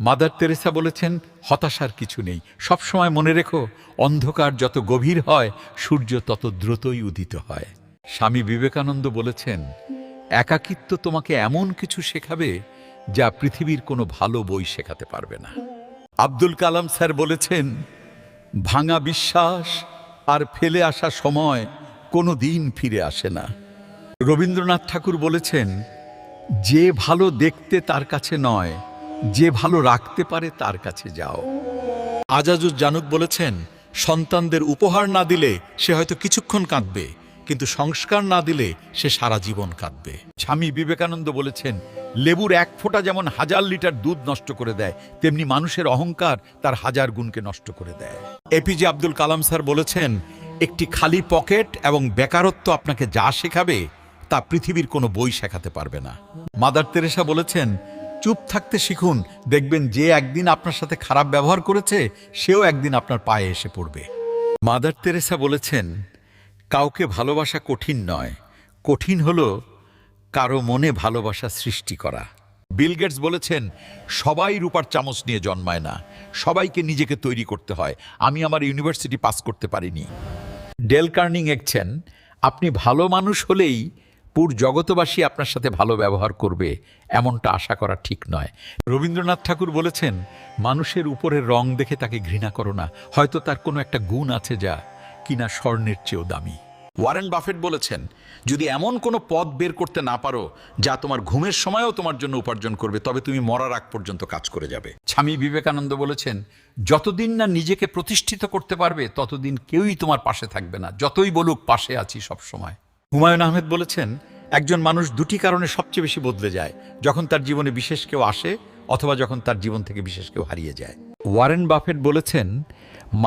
Mother Teresa বলেছেন, হতাশার কিছু নেই, সবসময় মনে রেখো, অন্ধকার যত গভীর হয় সূর্য তত দ্রুতই উদিত হয়। স্বামী বিবেকানন্দ বলেছেন, একাকিত্ব তোমাকে এমন কিছু শেখাবে যা পৃথিবীর কোনো ভালো বই শেখাতে পারবে না। আব্দুল কালাম স্যার বলেছেন, ভাঙা বিশ্বাস আর ফেলে আসা সময় কোনো দিন ফিরে আসে না। রবীন্দ্রনাথ ঠাকুর বলেছেন, যে ভালো দেখতে তার কাছে নয়, যে ভালো রাখতে পারে তার কাছে যাও। আজাজুজ্জানুক বলেছেন, সন্তানদের উপহার না দিলে সে হয়তো কিছুক্ষণ কাঁদবে, কিন্তু সংস্কার না দিলে সে সারা জীবন কাঁদবে। স্বামী বিবেকানন্দ বলেছেন, লেবুর এক ফোঁটা যেমন 1000 লিটার দুধ নষ্ট করে দেয়, তেমনি মানুষের অহংকার তার 1000 গুণকে নষ্ট করে দেয়। এপিজে আব্দুল কালাম স্যার বলেছেন, একটি খালি পকেট এবং বেকারত্ব আপনাকে যা শেখাবে তা পৃথিবীর কোনো বই শেখাতে পারবে না। মাদার তেরেসা বলেছেন, চুপ থাকতে শিখুন, দেখবেন যে একদিন আপনার সাথে খারাপ ব্যবহার করেছে সেও একদিন আপনার পায়ে এসে পড়বে। মাদার তেরেসা বলেছেন, কাউকে ভালোবাসা কঠিন নয়, কঠিন হলো কারো মনে ভালোবাসা সৃষ্টি করা। বিল গেটস বলেছেন, সবাই রূপার চামচ নিয়ে জন্মায় না, সবাইকে নিজেকে তৈরি করতে হয়। আমি আমার ইউনিভার্সিটি পাস করতে পারিনি। ডেল কার্নিং লিখছেন, আপনি ভালো মানুষ হলেই পুর জগতবাসী আপনার সাথে ভালো ব্যবহার করবে, এমনটা আশা করা ঠিক নয়। রবীন্দ্রনাথ ঠাকুর বলেছেন, মানুষের উপরের রং দেখে তাকে ঘৃণা করো না, হয়তো তার কোনো একটা গুণ আছে যা কিনা স্বর্ণের চেয়েও দামি। ওয়ারেন বাফেট বলেছেন, যদি এমন কোনো পথ বের করতে না পারো যা তোমার ঘুমের সময়ও তোমার জন্য উপার্জন করবে, তবে তুমি মরার আগ পর্যন্ত কাজ করে যাবে। স্বামী বিবেকানন্দ বলেছেন, যতদিন না নিজেকে প্রতিষ্ঠিত করতে পারবে ততদিন কেউই তোমার পাশে থাকবে না, যতই বলুক পাশে আছি সব সময়। হুমায়ুন আহমেদ বলেছেন, একজন মানুষ দুটি কারণে সবচেয়ে বেশি বদলে যায়, যখন তার জীবনে বিশেষ কেউ আসে অথবা যখন তার জীবন থেকে বিশেষ কেউ হারিয়ে যায়। ওয়ারেন বাফেট বলেছেন,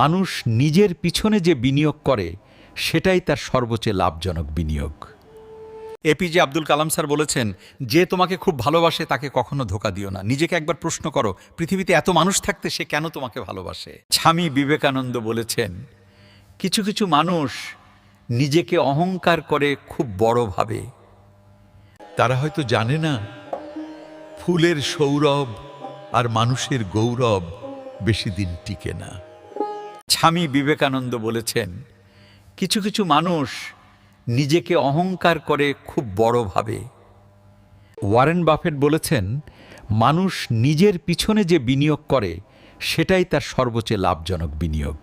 মানুষ নিজের পিছনে যে বিনিয়োগ করে সেটাই তার সর্বোচ্চ লাভজনক বিনিয়োগ। এপিজে আব্দুল কালাম স্যার বলেছেন, যে তোমাকে খুব ভালোবাসে তাকে কখনো ধোঁকা দিও না। নিজেকে একবার প্রশ্ন করো, পৃথিবীতে এত মানুষ থাকতে সে কেন তোমাকে ভালোবাসে? স্বামী বিবেকানন্দ বলেছেন, কিছু কিছু মানুষ নিজেকে অহংকার করে খুব বড় ভাবে, তারা হয়তো জানে না ফুলের সৌরভ আর মানুষের গৌরব বেশি দিন টিকে না। স্বামী বিবেকানন্দ বলেছেন, কিছু কিছু মানুষ নিজেকে অহংকার করে খুব বড় ভাবে। ওয়ারেন বাফেট বলেছেন, মানুষ নিজের পিছনে যে বিনিয়োগ করে সেটাই তার সর্বোচ্চ লাভজনক বিনিয়োগ।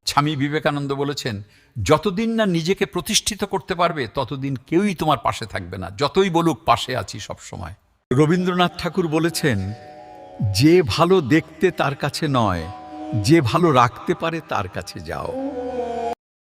স্বামী বিবেকানন্দ বলেছেন, যতদিন না নিজেকে প্রতিষ্ঠিত করতে পারবে ততদিন কেউই তোমার পাশে থাকবে না, যতই বলুক পাশে আছি সব সময়। রবীন্দ্রনাথ ঠাকুর বলেছেন, যে ভালো দেখতে তার কাছে নয়, যে ভালো রাখতে পারে তার কাছে যাও।